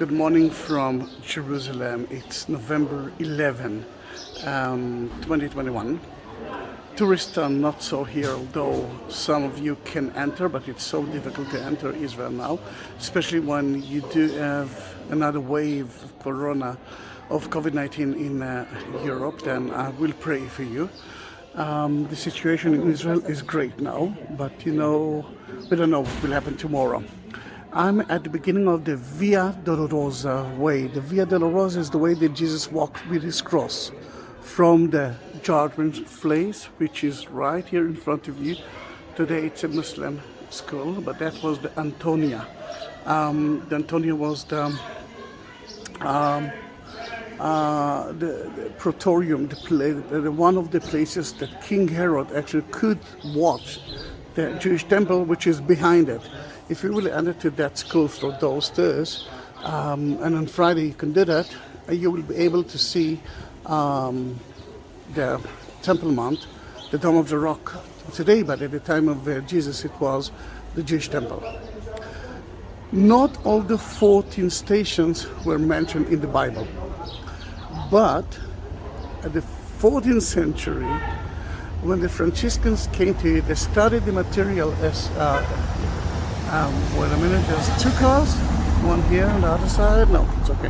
Good morning from Jerusalem. It's November 11, 2021. Tourists are not so here, although some of you can enter, but it's so difficult to enter Israel now, especially when you do have another wave of corona, of COVID-19 in Europe. Then I will pray for you. The situation in Israel is great now, but we don't know what will happen tomorrow. I'm at the beginning of the Via Dolorosa way. The Via Dolorosa is the way that Jesus walked with his cross from the judgment place, which is right here in front of you. Today it's a Muslim school, but that was the Antonia. The Antonia was the Praetorium, one of the places that King Herod actually could watch the Jewish temple, which is behind it. If you will enter to that school through those stairs, and on Friday you can do that, you will be able to see the Temple Mount, the Dome of the Rock today, but at the time of Jesus it was the Jewish temple. Not all the 14 stations were mentioned in the Bible, but at the 14th century, when the Franciscans came to it, they studied the material as wait a minute, there's two cars, one here on the other side. No, it's okay.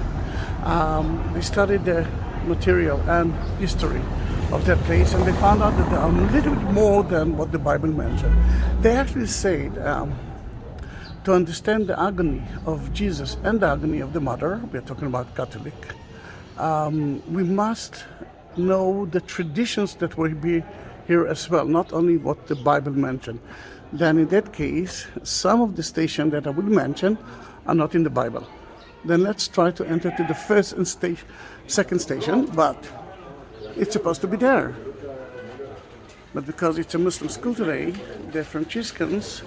They studied the material and history of that place, and they found out that there are a little bit more than what the Bible mentioned. They actually said to understand the agony of Jesus and the agony of the mother, we're talking about Catholic, we must know the traditions that will be here as well, not only what the Bible mentioned. Then in that case, some of the stations that I will mention are not in the Bible. Then let's try to enter to the first and second station, but it's supposed to be there. But because it's a Muslim school today, the Franciscans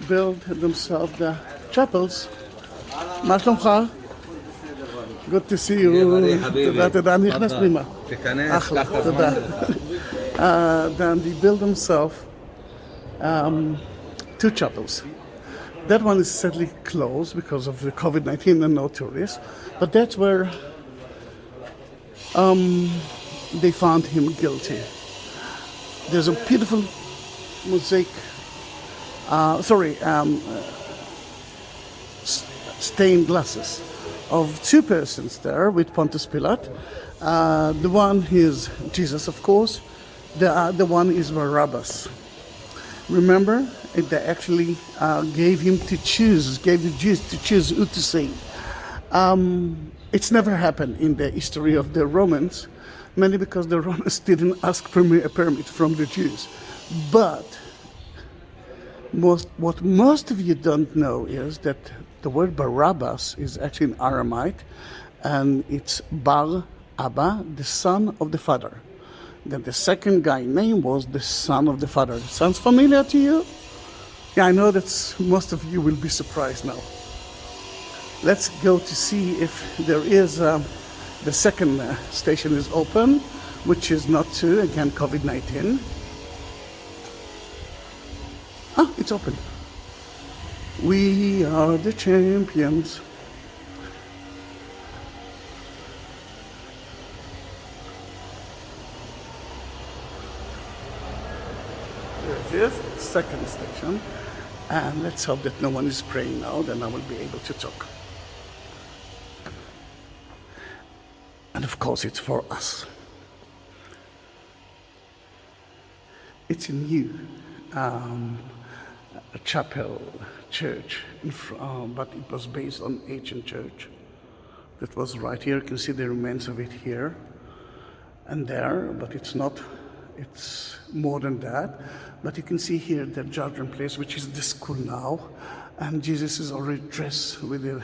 build themselves the chapels. מה שלומך? Good to see you. תודה, נכנס פנימה. אחלה, תודה. Then they build themselves two chapels. That one is sadly closed because of the COVID-19 and no tourists, but that's where they found him guilty. There's a beautiful mosaic, stained glasses of two persons there with Pontius Pilate. The one is Jesus, of course. The other one is Barabbas. Remember, they actually gave the Jews to choose who to save. It's never happened in the history of the Romans, mainly because the Romans didn't ask a permit from the Jews. But what most of you don't know is that the word Barabbas is actually in Aramaic, and it's Bar Abba, the son of the father. Then the second guy's name was the son of the father. Sounds familiar to you? Yeah, I know that most of you will be surprised now. Let's go to see if there is, the second station is open, which is not to, again, COVID-19. Ah, it's open. We are the champions. There it is, second station. And let's hope that no one is praying now, then I will be able to talk. And of course it's for us. It's a new chapel, church, but it was based on ancient church. That was right here, you can see the remains of it here and there, but it's more than that. But you can see here the judgment place, which is the school now, and Jesus is already dressed with a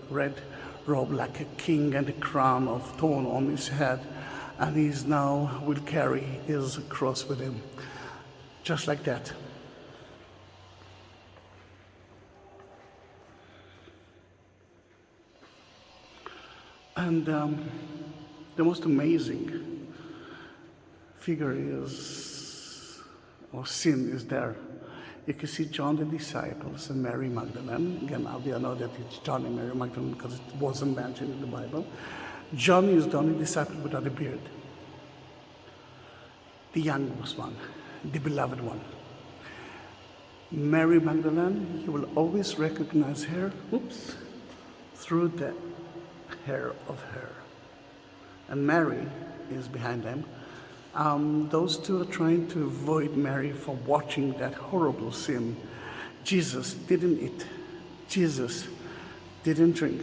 red robe like a king and a crown of thorn on his head, and he's now will carry his cross with him, just like that. And the most amazing figure is, or scene is there, You can see John the disciples and Mary Magdalene. Again, now we know that it's John and Mary Magdalene because it wasn't mentioned in the Bible. John is the only disciple without a beard. The youngest one, the beloved one. Mary Magdalene, you will always recognize her, through the hair of her. And Mary is behind them. Those two are trying to avoid Mary from watching that horrible sin. Jesus didn't eat. Jesus didn't drink.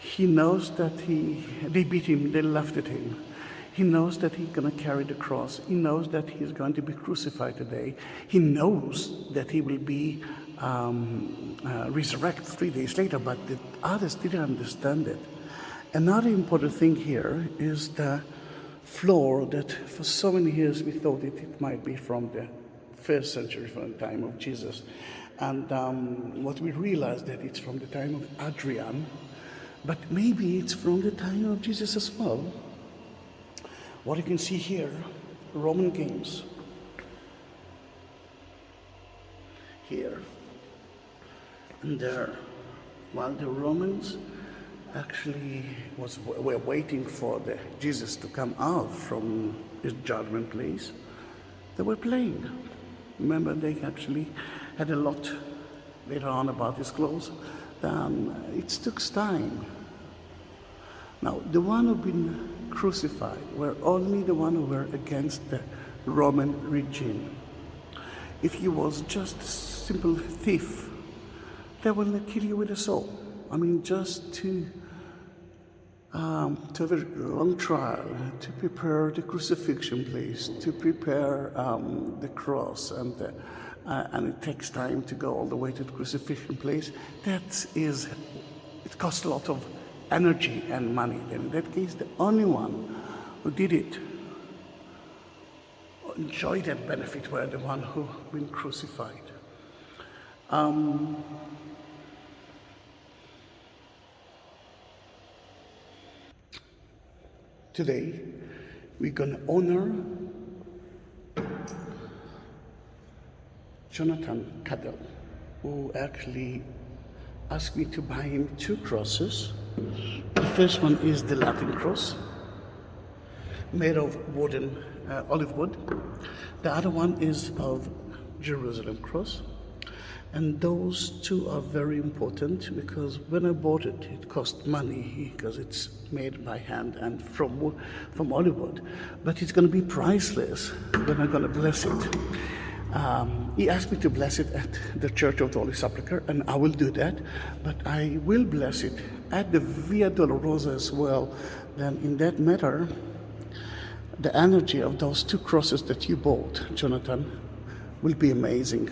He knows that they beat him, they laughed at him. He knows that he's going to carry the cross. He knows that he's going to be crucified today. He knows that he will be resurrected 3 days later, but the others didn't understand it. Another important thing here is the floor that for so many years we thought it might be from the first century, from the time of Jesus. And what we realized that it's from the time of Adrian, but maybe it's from the time of Jesus as well. What you can see here, Roman games. Here and there. While the Romans actually were waiting for Jesus to come out from his judgment place, they were playing. Remember, they actually had a lot later on about his clothes. It took time. Now, the one who've been crucified were only the one who were against the Roman regime. If he was just a simple thief, they will kill you with a sword. I mean, just to have a long trial, to prepare the crucifixion place, to prepare the cross, and it takes time to go all the way to the crucifixion place. It costs a lot of energy and money. Then in that case, the only one who did it, enjoyed that benefit, were the one who been crucified. Today, we're going to honor Jonathan Cadell, who actually asked me to buy him 2 crosses. The first one is the Latin cross, made of wooden, olive wood. The other one is of Jerusalem cross. And those 2 are very important because when I bought it, it cost money because it's made by hand and from olive wood. But it's going to be priceless when I'm going to bless it. He asked me to bless it at the Church of the Holy Sepulchre, and I will do that. But I will bless it at the Via Dolorosa as well. Then in that matter, the energy of those 2 crosses that you bought, Jonathan, will be amazing.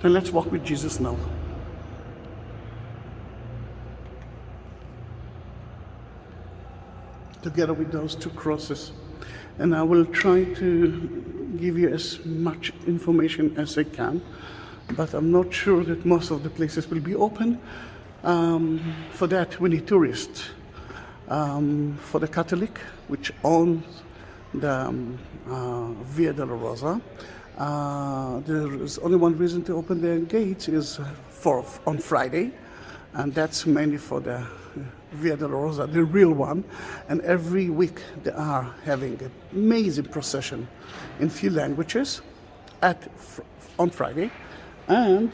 And let's walk with Jesus now. Together with those 2 crosses. And I will try to give you as much information as I can, but I'm not sure that most of the places will be open. For that, we need tourists. For the Catholic, which owns the Via Dolorosa, there is only one reason to open their gates is on Friday, and that's mainly for the Via Dolorosa, the real one. And every week they are having an amazing procession in few languages on Friday, and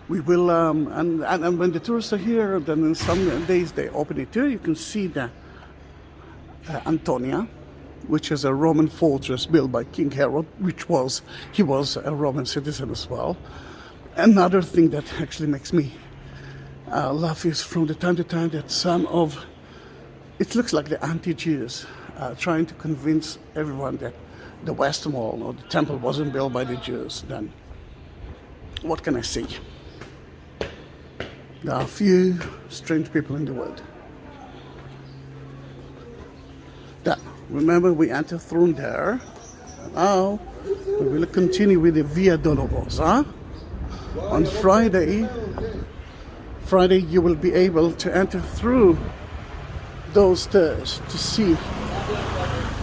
we will and when the tourists are here, then in some days they open it too. You can see the Antonia, which is a Roman fortress built by King Herod, he was a Roman citizen as well. Another thing that actually makes me laugh is from the time to time that it looks like the anti-Jews trying to convince everyone that the West Wall or the temple wasn't built by the Jews. Then what can I say? There are a few strange people in the world. Remember, we entered through there. Now we will continue with the Via Dolorosa. On Friday you will be able to enter through those stairs to see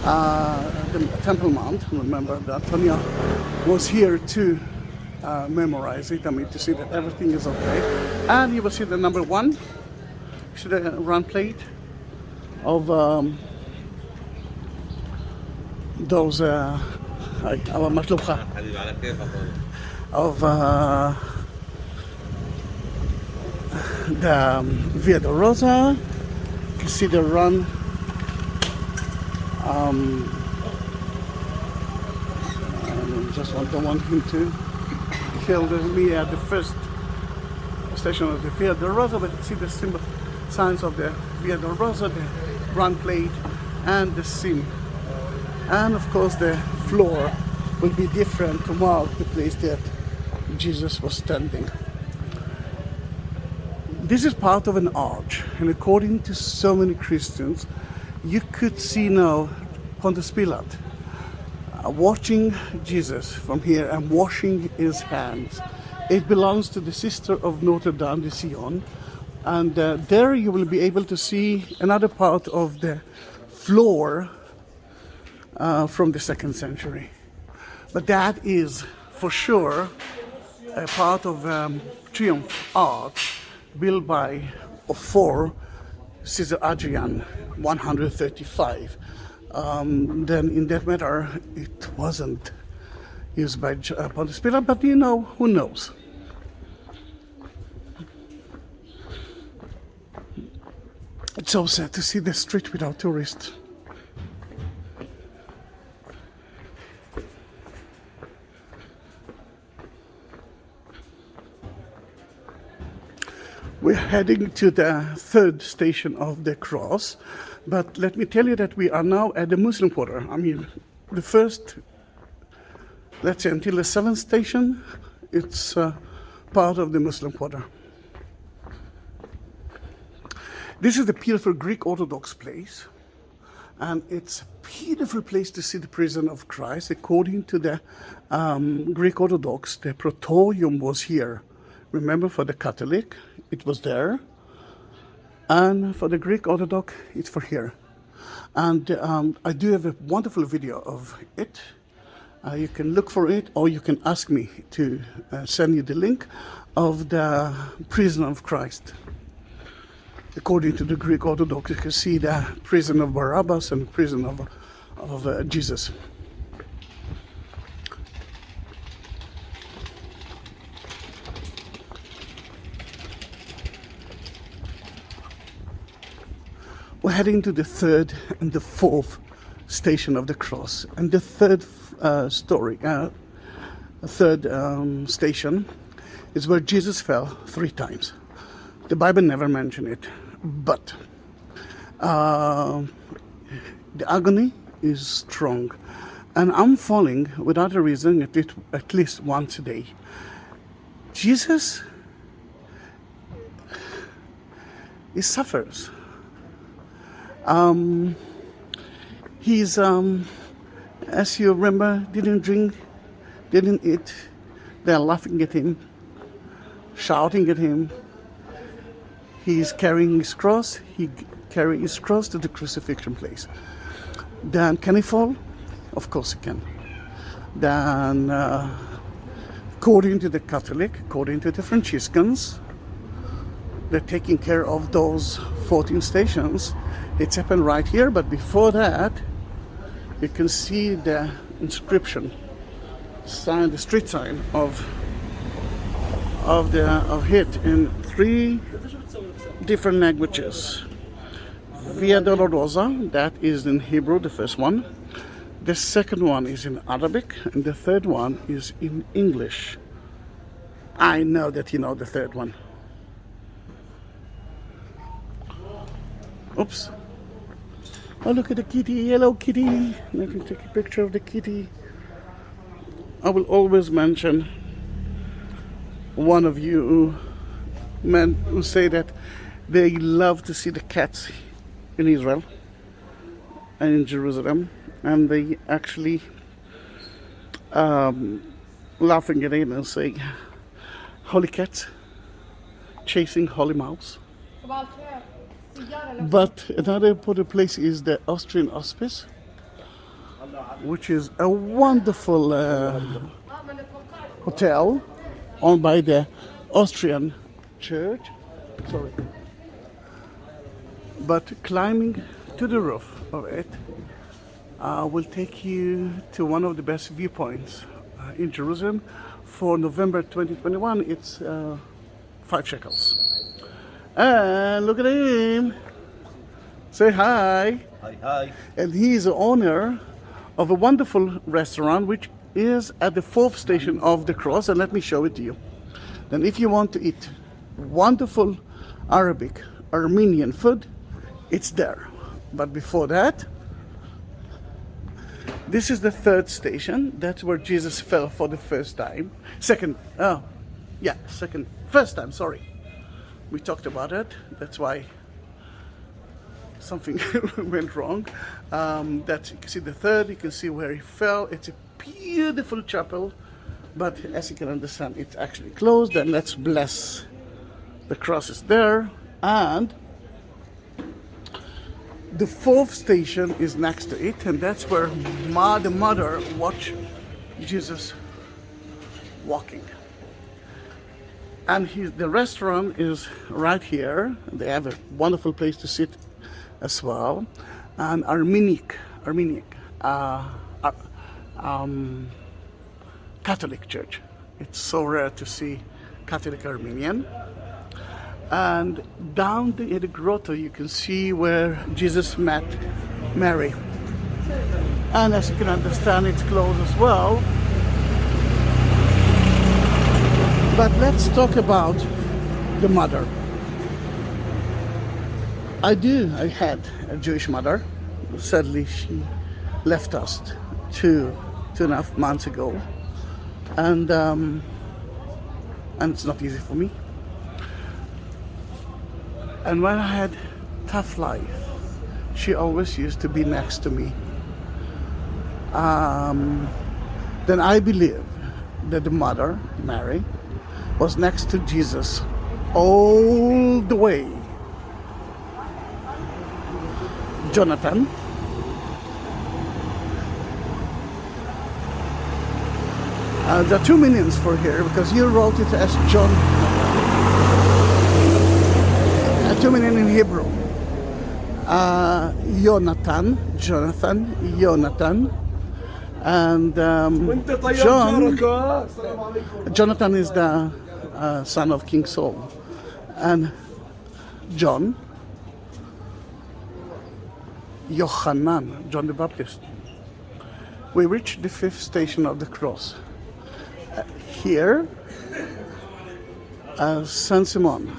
the Temple Mount. Remember that Antonia was here to memorize it. I mean, to see that everything is okay. And you will see the number 1. See the run plate of those of the Via Dolorosa. You can see the run. I just don't want him to kill me at the first station of the Via Dolorosa, but you see the symbol signs of the Via Dolorosa, the run plate, and the sim. And of course, the floor will be different to mark the place that Jesus was standing. This is part of an arch, and according to so many Christians, you could see now Pontius Pilate watching Jesus from here and washing his hands. It belongs to the sister of Notre Dame de Sion, and there you will be able to see another part of the floor from the 2nd century. But that is for sure a part of Triumph Arch built by or for Caesar Adrian 135. Then in that matter it wasn't used by Pontius Pilate, but you know, who knows. It's so sad to see the street without tourists. We're heading to the 3rd station of the cross, but let me tell you that we are now at the Muslim quarter. I mean, the first, let's say until the 7th station, it's part of the Muslim quarter. This is the beautiful Greek Orthodox place, and it's a beautiful place to see the prison of Christ. According to the Greek Orthodox, the Praetorium was here. Remember, for the Catholic, it was there, and for the Greek Orthodox, it's for here. And I do have a wonderful video of it. You can look for it, or you can ask me to send you the link of the prison of Christ. According to the Greek Orthodox, you can see the prison of Barabbas and the prison of Jesus. We're heading to the 3rd and the 4th station of the cross, and the 3rd station is where Jesus fell 3 times. The Bible never mentioned it, but the agony is strong, and I'm falling without a reason at least once a day. Jesus, he suffers. He's, as you remember, didn't drink, didn't eat. They're laughing at him, shouting at him. He's carrying his cross. He carries his cross to the crucifixion place. Then can he fall? Of course he can. Then, according to the Catholic, according to the Franciscans, they're taking care of those 14 stations. It's happened right here, but before that, you can see the inscription, sign, the street sign of it in 3 different languages. Via Dolorosa, that is in Hebrew, the first one. The second one is in Arabic, and the third one is in English. I know that you know the third one. Oops. Oh, look at the kitty, yellow kitty. I can take a picture of the kitty. I will always mention one of you men who say that they love to see the cats in Israel and in Jerusalem, and they actually laughing at it and saying, "Holy cats chasing holy mouse." But another important place is the Austrian Hospice, which is a wonderful hotel owned by the Austrian church. Sorry. But climbing to the roof of it will take you to one of the best viewpoints in Jerusalem. For November 2021, it's 5 shekels. And look at him. Say hi. Hi, hi. And he is the owner of a wonderful restaurant which is at the 4th station of the cross, and let me show it to you. Then if you want to eat wonderful Arabic, Armenian food, it's there. But before that, this is the 3rd station. That's where Jesus fell for the first time. First time, sorry. We talked about it. That's why something went wrong. You can see the 3rd, you can see where he fell. It's a beautiful chapel, but as you can understand, it's actually closed. And let's bless the cross is there. And the 4th station is next to it, and that's where the mother watched Jesus walking. And the restaurant is right here. They have a wonderful place to sit as well. And Armenic Catholic church. It's so rare to see Catholic Armenian. And down in the grotto you can see where Jesus met Mary. And as you can understand, it's closed as well. But let's talk about the mother. I had a Jewish mother. Sadly, she left us two and a half months ago. And it's not easy for me. And when I had tough life, she always used to be next to me. Then I believe that the mother, Mary, was next to Jesus all the way. Jonathan, there are 2 meanings for here because you wrote it as John. 2 meanings in Hebrew. Jonathan, and Jonathan is the son of King Saul, and John, Yohanan, John the Baptist. We reached the 5th station of the cross. Here, Saint Simon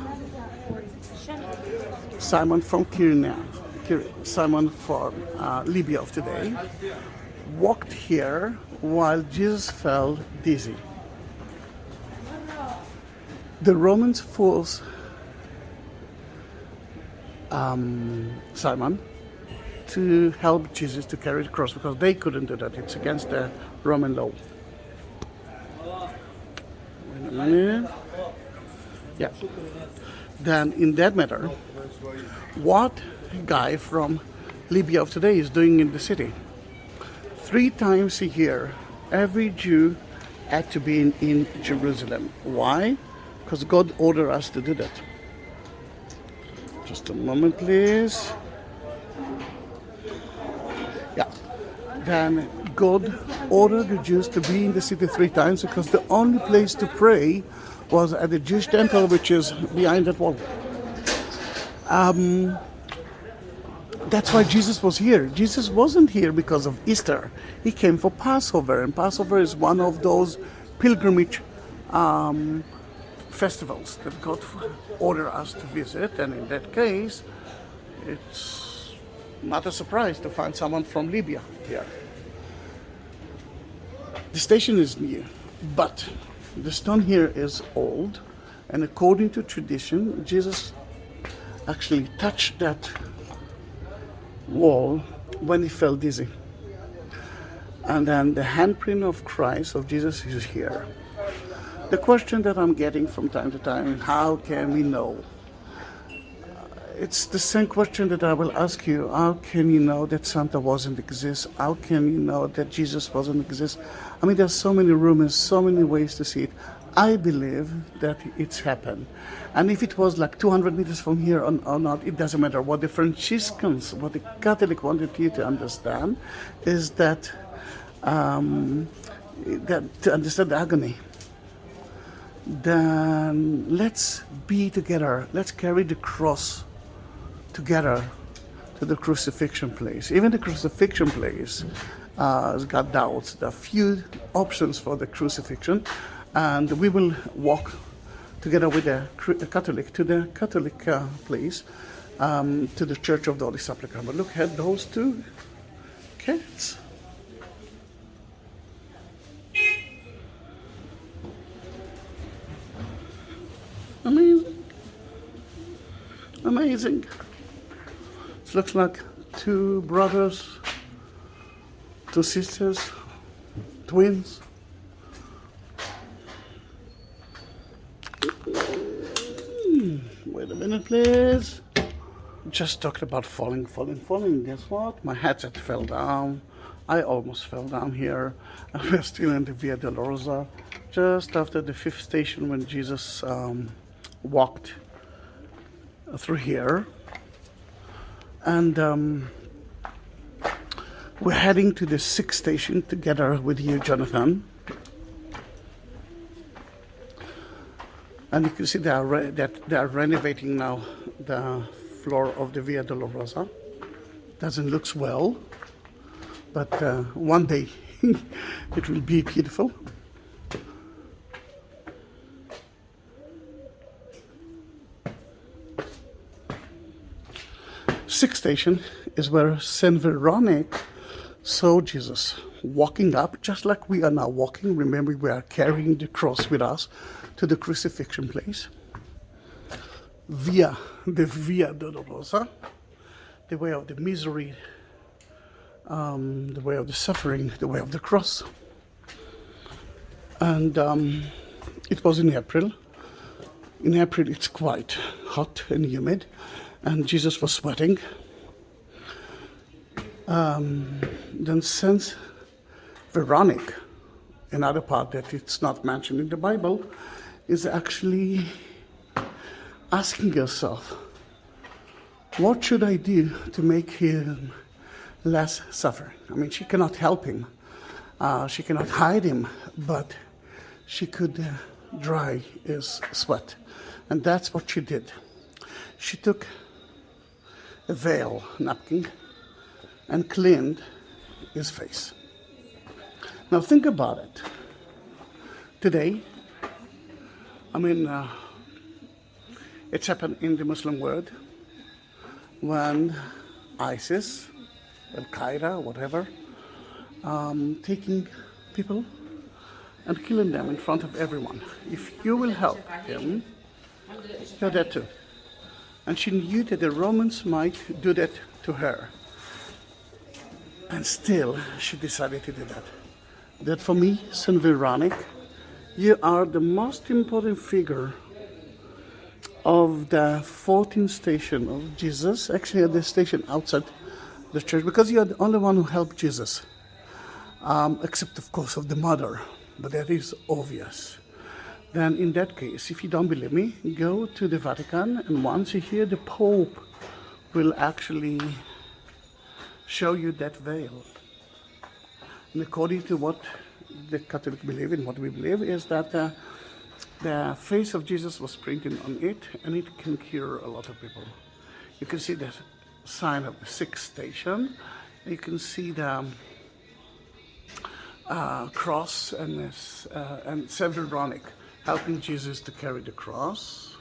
from Simon from Libya of today, walked here while Jesus fell dizzy. The Romans forced Simon to help Jesus to carry the cross because they couldn't do that. It's against the Roman law. Wait a minute. Yeah. Then in that matter, what guy from Libya of today is doing in the city? 3 times a year, every Jew had to be in Jerusalem. Why? Because God ordered us to do that. Just a moment, please. Yeah. Then God ordered the Jews to be in the city 3 times because the only place to pray was at the Jewish temple, which is behind that wall. That's why Jesus was here. Jesus wasn't here because of Easter. He came for Passover, and Passover is one of those pilgrimage festivals that God ordered us to visit. And in that case, it's not a surprise to find someone from Libya here. The station is new, but the stone here is old, and according to tradition, Jesus actually touched that wall when he fell dizzy. And then the handprint of Christ, of Jesus, is here. The question that I'm getting from time to time, how can we know? it's the same question that I will ask you. How can you know that Santa wasn't exist? How can you know that Jesus wasn't exist? I mean, there's so many rumors, so many ways to see it. I believe that it's happened. And if it was like 200 meters from here or not, it doesn't matter. What the Franciscans, what the Catholic wanted you to understand is that, that to understand the agony, then let's be together. Let's carry the cross together to the crucifixion place. Even the crucifixion place has got doubts. There are few options for the crucifixion, and we will walk together with the Catholic to the Catholic place, to the Church of the Holy Sepulchre. But look at those two cats. Amazing. Amazing. It looks like two brothers, two sisters, twins. Wait a minute, please. Just talked about falling. Guess what? My headset fell down. I almost fell down here. We're still in the Via Dolorosa, just after the 5th station when Jesus walked through here. And we're heading to the 6th station together with you, Jonathan. And you can see they are renovating now the floor of the Via Dolorosa. Doesn't look well, but one day it will be beautiful. Sixth station is where Saint Veronique saw Jesus walking up, just like we are now walking. Remember, we are carrying the cross with us to the crucifixion place. The Via Dolorosa, the way of the misery, the way of the suffering, the way of the cross. And it was in April. In April, it's quite hot and humid, and Jesus was sweating. Then Saint Veronique, another part that it's not mentioned in the Bible, is actually asking herself, what should I do to make him less suffer? I mean, she cannot help him. She cannot hide him, but she could dry his sweat. And that's what she did. She took a veil napkin and cleaned his face. Now think about it. Today, I mean, it's happened in the Muslim world when ISIS, Al-Qaeda, whatever, taking people and killing them in front of everyone. If you will help him, you're dead too. And she knew that the Romans might do that to her. And still, she decided to do that. That for me, Saint Veronique, you are the most important figure of the 14th station of Jesus, actually at the station outside the church, because you are the only one who helped Jesus, except of course of the mother, but that is obvious. Then in that case, if you don't believe me, go to the Vatican, and once you hear, the Pope will actually show you that veil. And according to what the Catholic believe in, what we believe, is that the face of Jesus was printed on it, and it can cure a lot of people. You can see the sign of the 6th station. You can see the cross and Saint Veronique helping Jesus to carry the cross.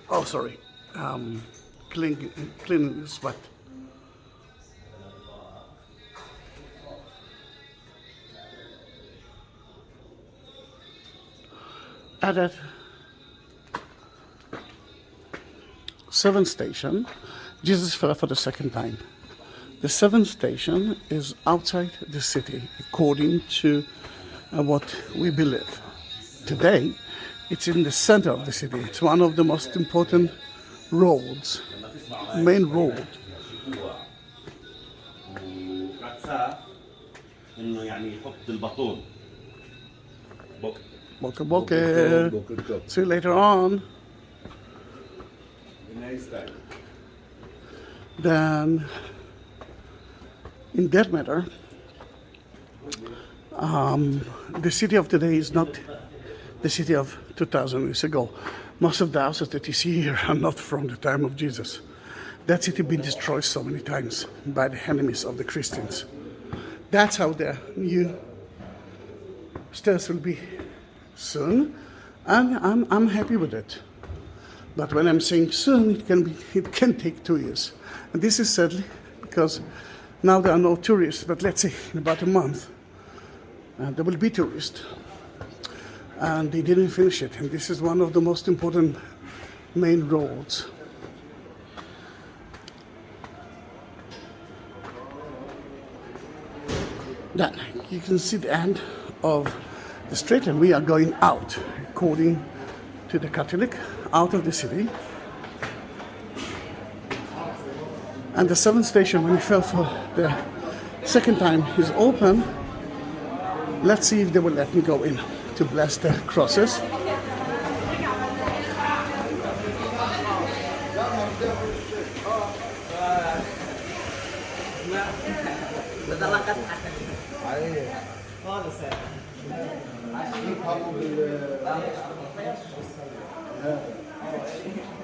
Oh, sorry, cleaning the sweat. At that 7th station, Jesus fell for the 2nd time. The 7th station is outside the city, according to what we believe. Today, it's in the center of the city. It's one of the most important roads, main road. انه يعني يحط الباطون. Boker boker. See you later on. Then, in that matter, the city of today is not the city of 2,000 years ago. Most of the houses that you see here are not from the time of Jesus. That city been destroyed so many times by the enemies of the Christians. That's how the new stairs will be soon, and I'm happy with it. But when I'm saying soon, it can take 2 years. And this is sadly because now there are no tourists, but let's say in about a month, there will be tourists. And they didn't finish it. And this is one of the most important main roads. Then you can see the end of the street, and we are going out, according to the Catholic, out of the city. And the 7th station, when we fell for the second time, is open. Let's see if they will let me go in to bless the crosses.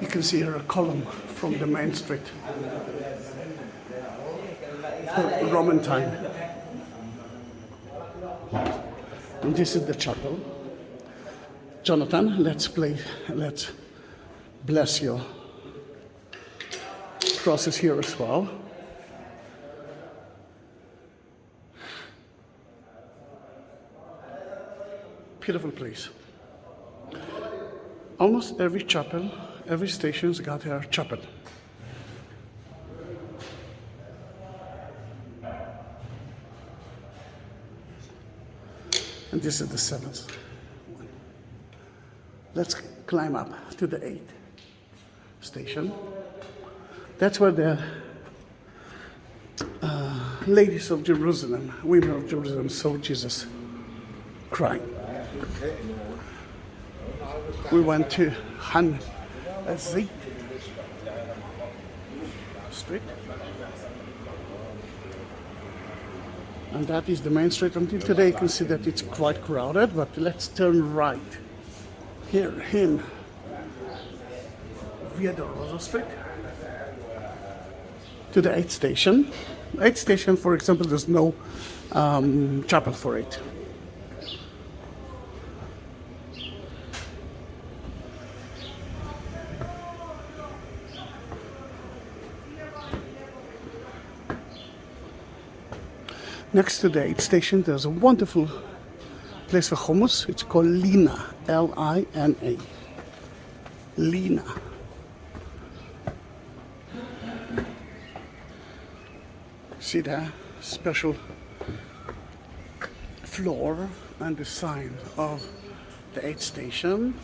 You can see here a column from the main street, the Roman time. And this is the chapel. Jonathan, let's bless your crosses here as well. Beautiful place. Almost every chapel, every station's got their chapel. And this is the 7th one. Let's climb up to the 8th station. That's where the ladies of Jerusalem, women of Jerusalem, saw Jesus crying. We went to Zahi Street, and that is the main street. Until today, you can see that it's quite crowded, but let's turn right here in Via Dolorosa Street to the 8th station. 8th station, for example, there's no chapel for it. Next to the 8th station, there's a wonderful place for hummus. It's called Lina, Lina. Lina. See that special floor and the sign of the 8th station.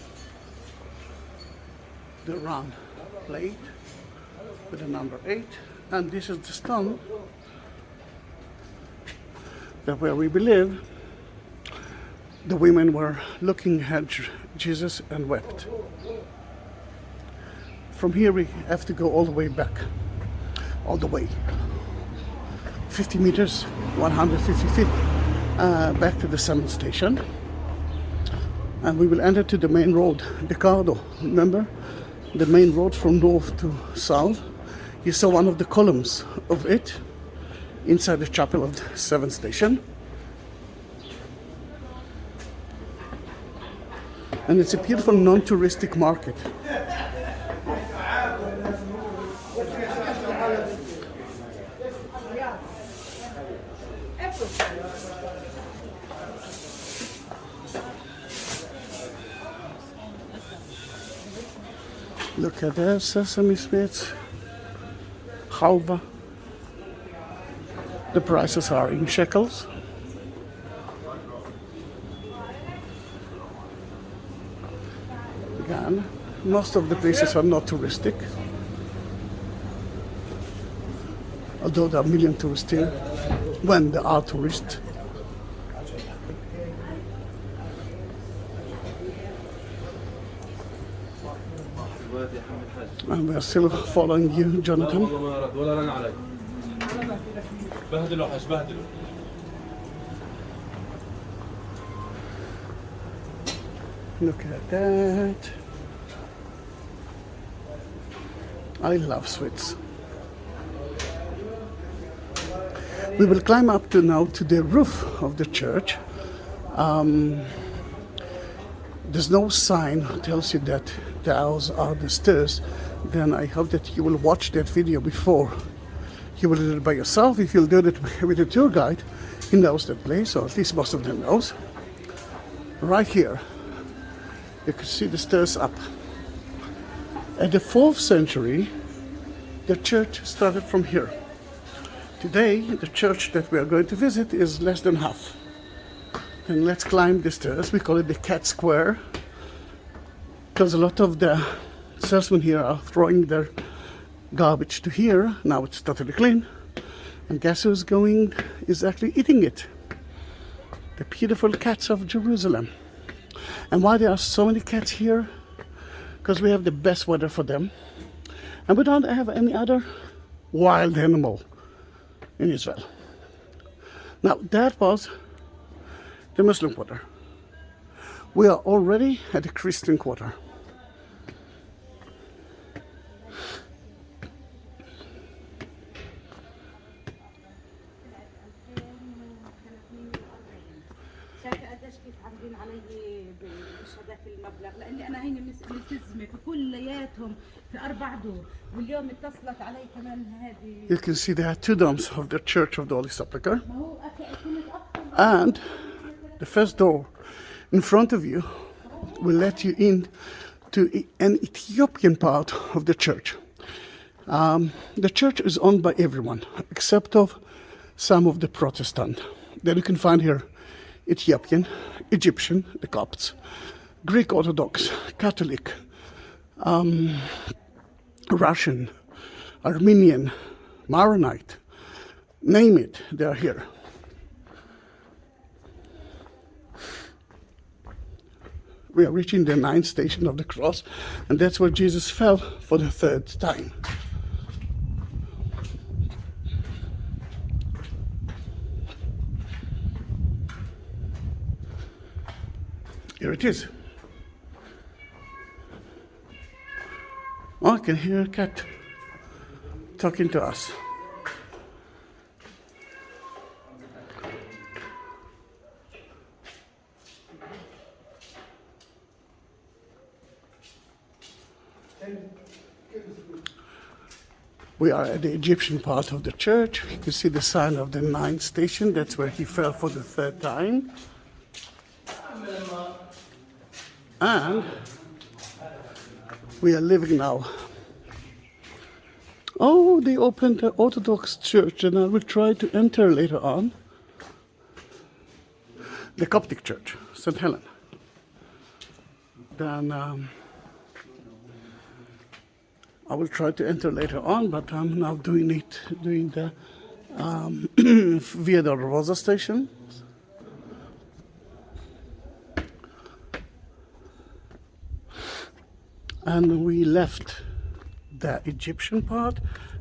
The round plate with the number 8, and this is the stone that where we believe the women were looking at Jesus and wept. From here we have to go all the way back, all the way 50 meters, 150 feet back to the 7th station, and we will enter to the main road, the Cardo. Remember the main road from north to south? You saw one of the columns of it inside the chapel of the 7th station. And it's a beautiful non-touristic market. Look at that, sesame seeds, halva. The prices are in shekels. Again, most of the places are not touristic. although there are a million tourists here, when there are tourists. And we are still following you, Jonathan. Look at that. I love Swiss. We will climb up to now to the roof of the church. There's no sign that tells you that those are the stairs. Then I hope that you will watch that video before you will do it by yourself. If you'll do it with a tour guide, he knows that place, or at least most of them knows. Right here, you can see the stairs up. At the 4th century, the church started from here. Today, the church that we are going to visit is less than half. And let's climb the stairs. We call it the Cat Square, because a lot of the salesmen here are throwing their garbage to here. Now it's totally clean. And guess who's is actually eating it? The beautiful cats of Jerusalem. And why there are so many cats here? Because we have the best weather for them. And we don't have any other wild animal in Israel. Now that was the Muslim quarter. We are already at the Christian quarter. لاني انا هيني ملتزمه في كلياتهم في 4 دور واليوم اتصلت علي كمان هذه. You can see there are 2 domes of the Church of the Holy Sepulchre. And the first door in front of you will let you in to an Ethiopian part of the church. The church is owned by everyone except of some of the Protestant. Then you can find here Ethiopian, Egyptian, the Copts, Greek Orthodox, Catholic, Russian, Armenian, Maronite, name it, they are here. We are reaching the 9th station of the cross, and that's where Jesus fell for the 3rd time. Here it is. Oh, I can hear a cat talking to us. We are at the Egyptian part of the church. You can see the sign of the 9th station. That's where he fell for the 3rd time. And we are living now. Oh, they opened the Orthodox church, and I will try to enter later on. The Coptic church, St. Helen. Then I will try to enter later on, but I'm now doing the Via Dolorosa station. And we left the Egyptian part,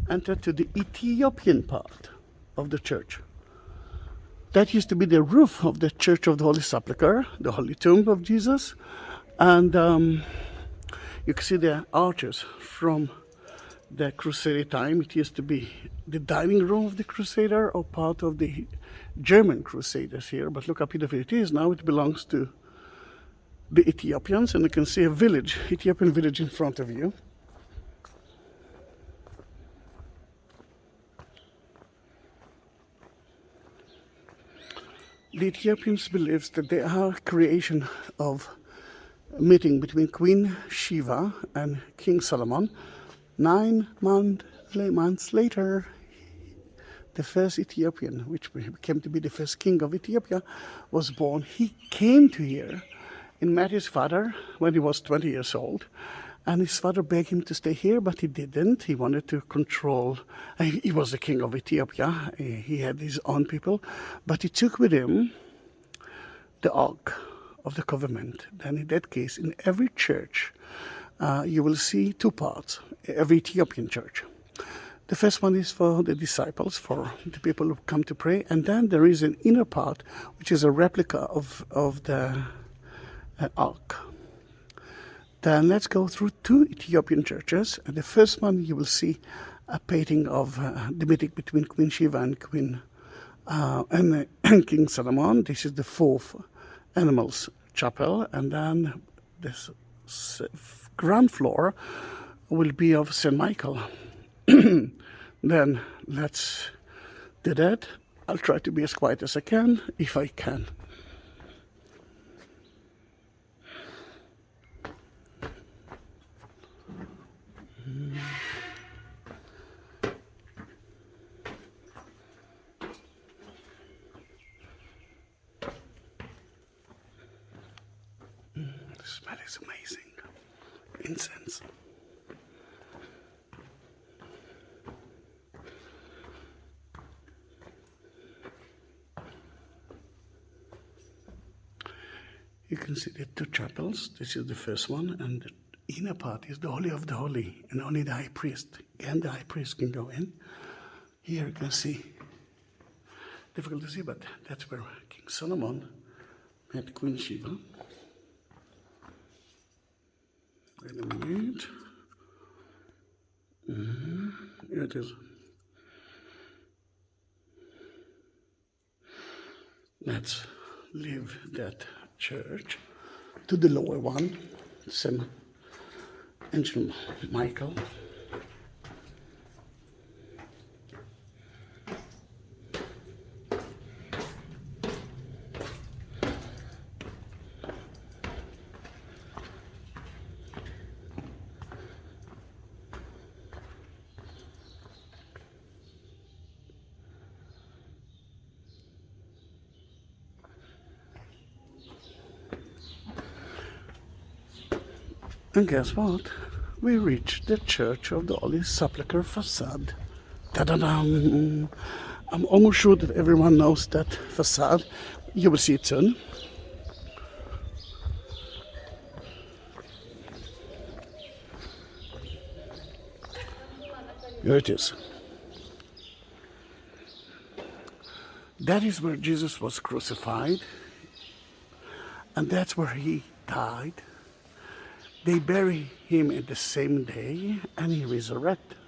entered to the Ethiopian part of the church. That used to be the roof of the Church of the Holy Sepulchre, the Holy Tomb of Jesus. And you can see the arches from the Crusader time. It used to be the dining room of the Crusader or part of the German Crusaders here. But look how beautiful it is. Now it belongs to the Ethiopians, and you can see a village, Ethiopian village in front of you. The Ethiopians believe that they are a creation of a meeting between Queen Shiva and King Solomon. 9 months later, the first Ethiopian, which became to be the first king of Ethiopia, was born. He came to here and met his father when he was 20 years old, And his father begged him to stay here, but he didn't. He wanted to control. He was the king of Ethiopia. He had his own people. But he took with him the Ark of the Covenant. Then in that case, in every church, you will see two parts, every Ethiopian church. The first one is for the disciples, for the people who come to pray. And then there is an inner part, which is a replica of the Ark. Then let's go through two Ethiopian churches. And the first one, you will see a painting of the meeting between Queen Shiva and King Solomon. This is the fourth animals chapel. And then this ground floor will be of St. Michael. Then let's do that. I'll try to be as quiet as I can, if I can. The smell is amazing. Incense. You can see the two chapels. This is the first one, and the inner part is the Holy of the Holy, and only the high priest. Again, the high priest can go in. Here you can see, difficult to see, but that's where King Solomon met Queen Shiva. Wait a minute. Here it is. Let's leave that church to the lower one, St. Angel Michael. And guess what? We reached the Church of the Holy Sepulchre facade. Ta-da-dam! I'm almost sure that everyone knows that facade. You will see it soon. Here it is. That is where Jesus was crucified, and that's where he died. They bury him in the same day, and he resurrected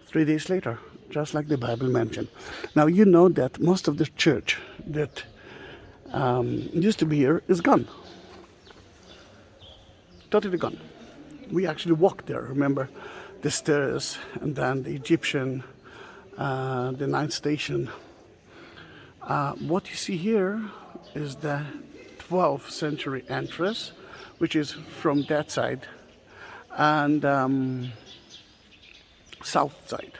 3 days later, just like the Bible mentioned. Now you know that most of the church that used to be here is gone. Totally gone. We actually walked there, remember? The stairs, and then the Egyptian, the ninth station. What you see here is the 12th century entrance, which is from that side, and south side,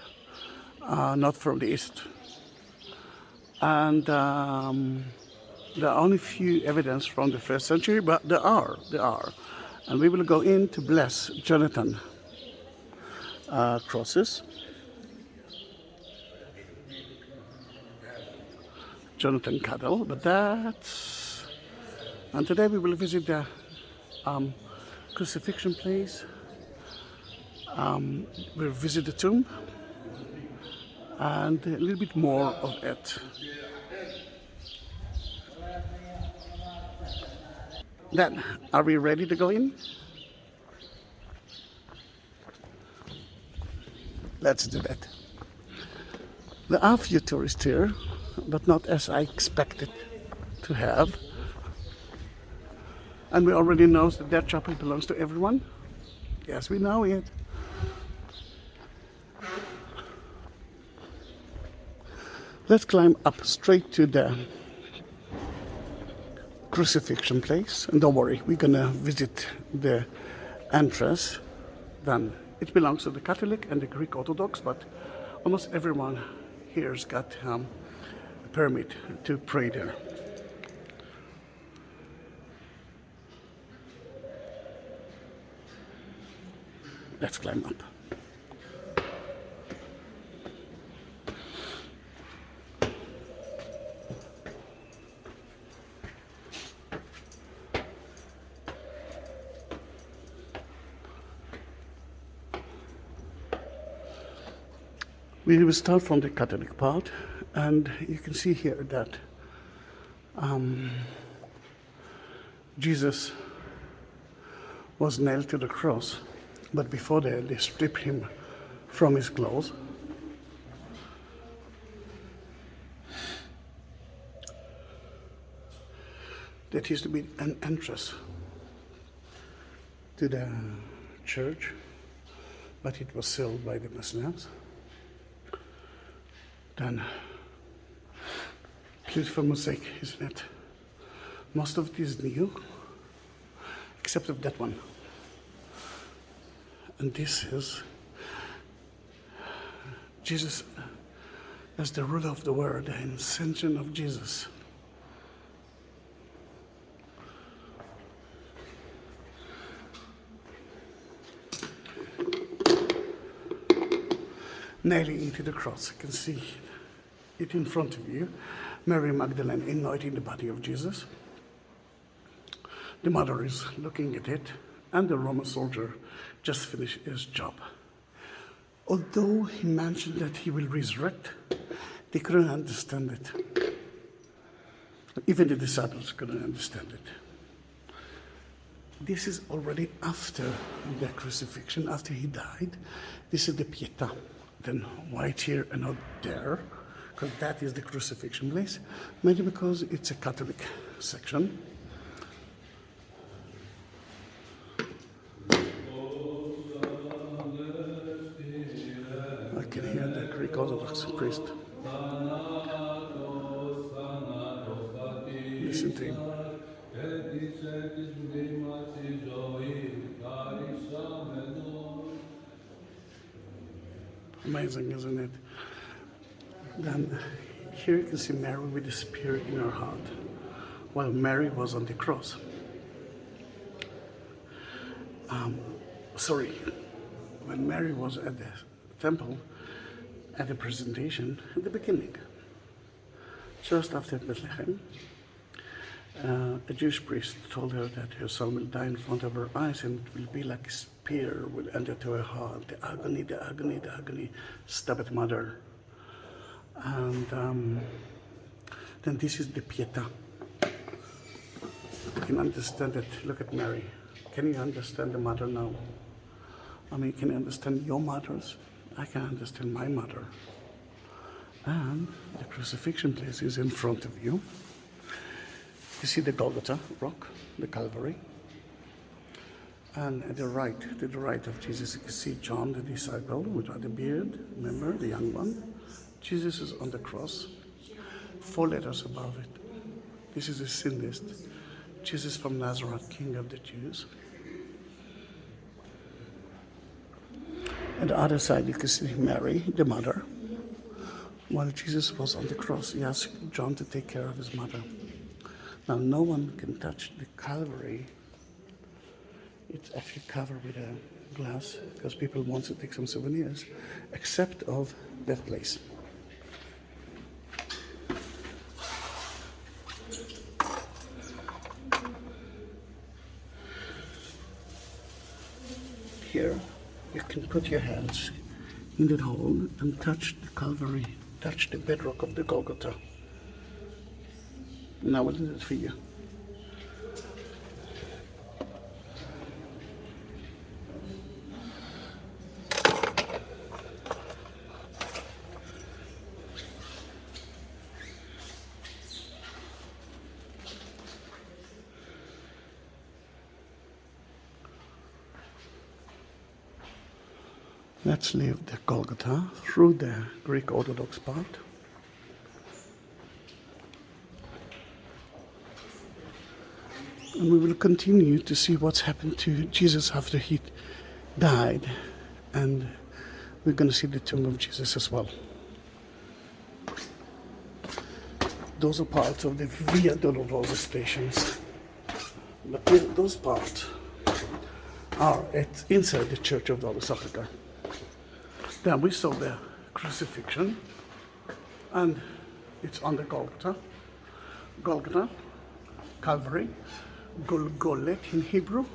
not from the east. And there are only few evidence from the first century, but there are. And we will go in to bless Jonathan crosses. Jonathan cattle, but that's... And today we will visit the crucifixion place. We'll visit the tomb and a little bit more of it. Then, are we ready to go in? Let's do that. There are a few tourists here, but not as I expected to have. And we already know that chapel belongs to everyone. Yes, we know it. Let's climb up straight to the crucifixion place. And don't worry, we're gonna visit the entrance. Then it belongs to the Catholic and the Greek Orthodox, but almost everyone here's got a permit to pray there. Let's climb up. We will start from the Catholic part, and you can see here that Jesus was nailed to the cross, but before that they stripped him from his clothes. That used to be an entrance to the church, but it was sealed by the Muslims. Then, beautiful mosaic, isn't it? Most of it is new, except of that one. And this is Jesus as the ruler of the world, the ascension of Jesus. Nailing into the cross. You can see it in front of you. Mary Magdalene anointing the body of Jesus. The mother is looking at it, and the Roman soldier just finished his job. Although he mentioned that he will resurrect, they couldn't understand it. Even the disciples couldn't understand it. This is already after the crucifixion, after he died. This is the Pietà. Then white here and not there, because that is the crucifixion place, maybe because it's a Catholic section. I can hear the Greek Orthodox priest. Listen to him. Amazing, isn't it? Then here you can see Mary with the spear in her heart, while Mary was on the cross. When Mary was at the temple, at the presentation, at the beginning, just after Bethlehem, a Jewish priest told her that her son will die in front of her eyes, and it will be like a spear will enter to her heart. The agony, the agony, the agony. Stop it, mother. And then this is the Pietà. You can understand it. Look at Mary. Can you understand the mother now? I mean, can you understand your mothers? I can understand my mother. And the crucifixion place is in front of you. You see the Golgotha rock, the Calvary. And at the right, to the right of Jesus, you can see John, the disciple, without a beard, remember, the young one. Jesus is on the cross, 4 letters above it. This is a sin list. Jesus from Nazareth, King of the Jews. On the other side, you can see Mary, the mother. While Jesus was on the cross, he asked John to take care of his mother. Now, no one can touch the Calvary. It's actually covered with a glass because people want to take some souvenirs, except of that place. Here, you can put your hands in that hole and touch the Calvary, touch the bedrock of the Golgotha. Now we'll do it for you. Let's leave the Golgotha through the Greek Orthodox part. And we will continue to see what's happened to Jesus after he died. And we're going to see the tomb of Jesus as well. Those are parts of the Via Dolorosa stations. But those parts are inside the Church of the Holy Sepulchre. Then we saw the crucifixion, and it's on the Golgotha, Calvary, Golgolet in Hebrew.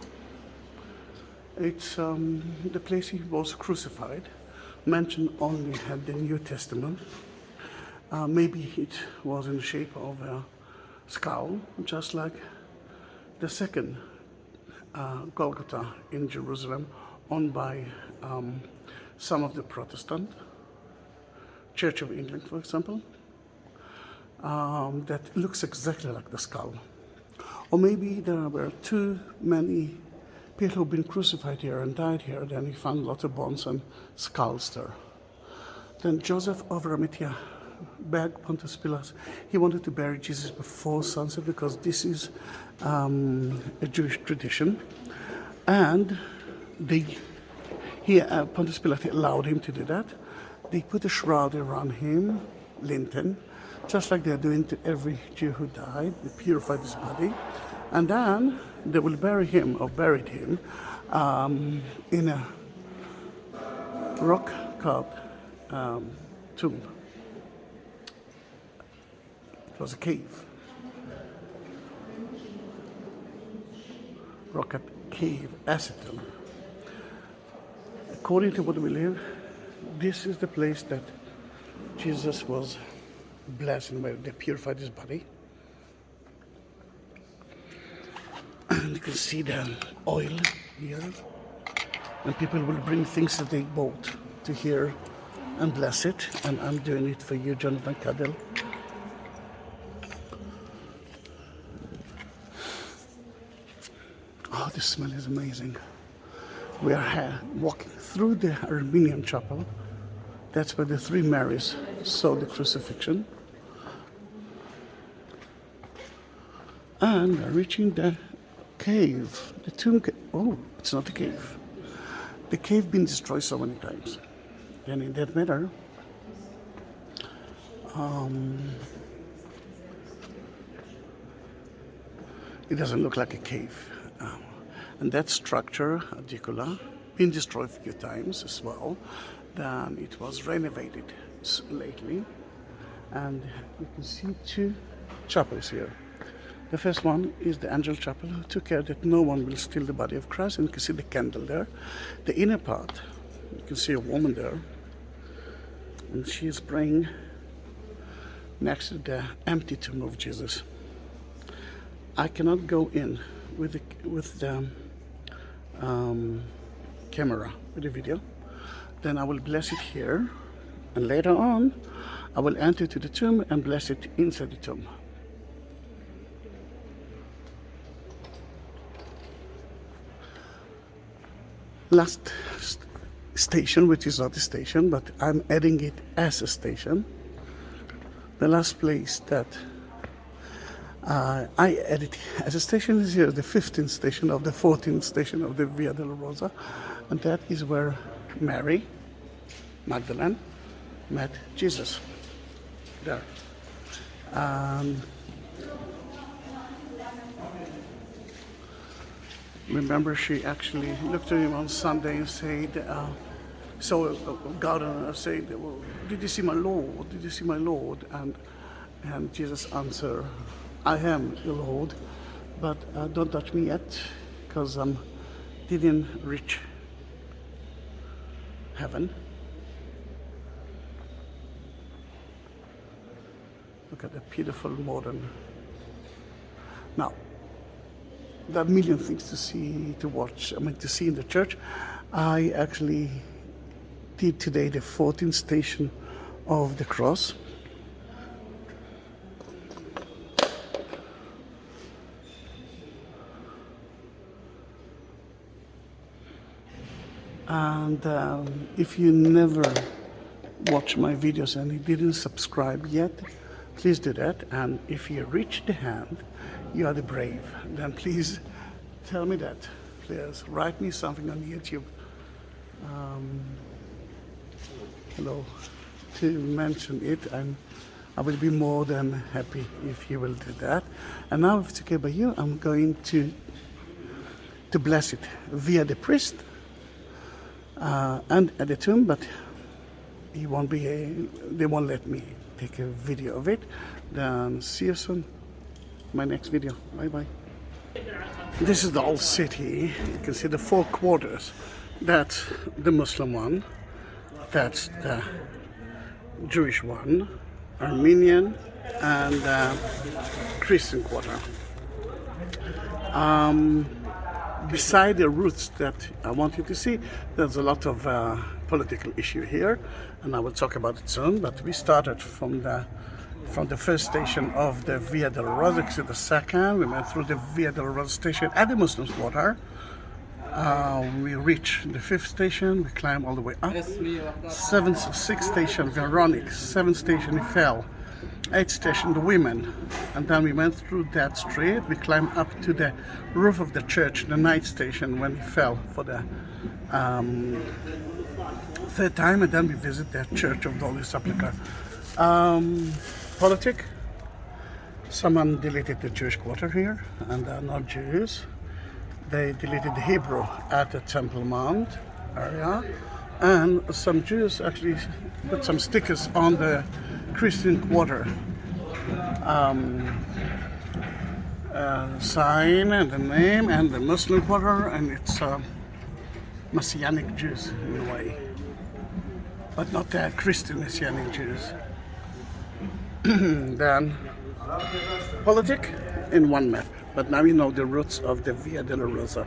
It's the place he was crucified, mentioned only in the New Testament. Maybe it was in the shape of a skull, just like the second Golgotha in Jerusalem, owned by some of the Protestant, Church of England, for example, that looks exactly like the skull. Or maybe there were too many people who've been crucified here and died here, then he found a lot of bones and skulls there. Then Joseph of Arimathea begged Pontius Pilate. He wanted to bury Jesus before sunset because this is a Jewish tradition, and Pontius Pilate allowed him to do that. They put a shroud around him, linen, just like they're doing to every Jew who died. They purified his body, and then they will bury him, or buried him, in a rock-carved tomb. It was a cave. Rock cave, aceton. According to what we believe, this is the place that Jesus was blessed, where they purified his body. And you can see the oil here. And people will bring things that they bought to here and bless it. And I'm doing it for you, Jonathan Cadell. Oh, the smell is amazing. We are here walking through the Armenian chapel. That's where the three Marys saw the crucifixion. And we're reaching the cave, the tomb cave. Oh, it's not a cave. The cave been destroyed so many times. And in that matter, it doesn't look like a cave. And that structure, Adicula, been destroyed a few times as well. Then it was renovated lately. And you can see two chapels here. The first one is the Angel Chapel, who took care that no one will steal the body of Christ. And you can see the candle there. The inner part, you can see a woman there. And she is praying next to the empty tomb of Jesus. I cannot go in with the camera, with the video. Then I will bless it here. And later on, I will enter to the tomb and bless it inside the tomb. Last station, which is not a station, but I'm adding it as a station. The last place that I added as a station is here, the 15th station of the 14th station of the Via Dolorosa, and that is where Mary Magdalene met Jesus. There. Remember, she actually looked at him on Sunday and said, God said, well, did you see my Lord? Did you see my Lord? And Jesus answered, I am your Lord, but don't touch me yet, because I didn't reach heaven. Look at the beautiful modern. Now, there are a million things to see, to watch, to see in the church. I actually did today the 14th station of the cross. And if you never watch my videos and you didn't subscribe yet, please do that. And if you reach the hand, you are the brave, then please tell me that. Please write me something on YouTube. Hello, to mention it, and I will be more than happy if you will do that. And now, if it's okay by you, I'm going to to bless it via the priest and at the tomb, but they won't let me take a video of it. Then see you soon, my next video. Bye bye. This is the old city. You can see the four quarters. That's the Muslim one, that's the Jewish one, Armenian, and Christian quarter. Beside the routes that I want you to see, there's a lot of political issue here, and I will talk about it soon. But we started from the first station of the Via Dolorosa to the second. We went through the Via Dolorosa station at the Muslim quarter. We reached the fifth station. We climbed all the way up. Sixth station, Veronique. Seventh station, Eiffel. Eighth station, the women. And then we went through that street. We climbed up to the roof of the church, the ninth station, when we fell for the third time. And then we visit the Church of the Holy Sepulchre. Politic. Someone deleted the Jewish quarter here, and they're not Jews. They deleted the Hebrew at the Temple Mount area, and some Jews actually put some stickers on the Christian quarter sign and the name, and the Muslim quarter, and it's Messianic Jews in a way, but not the Christian Messianic Jews. Then politic in one map. But now you know the roots of the Via Dolorosa.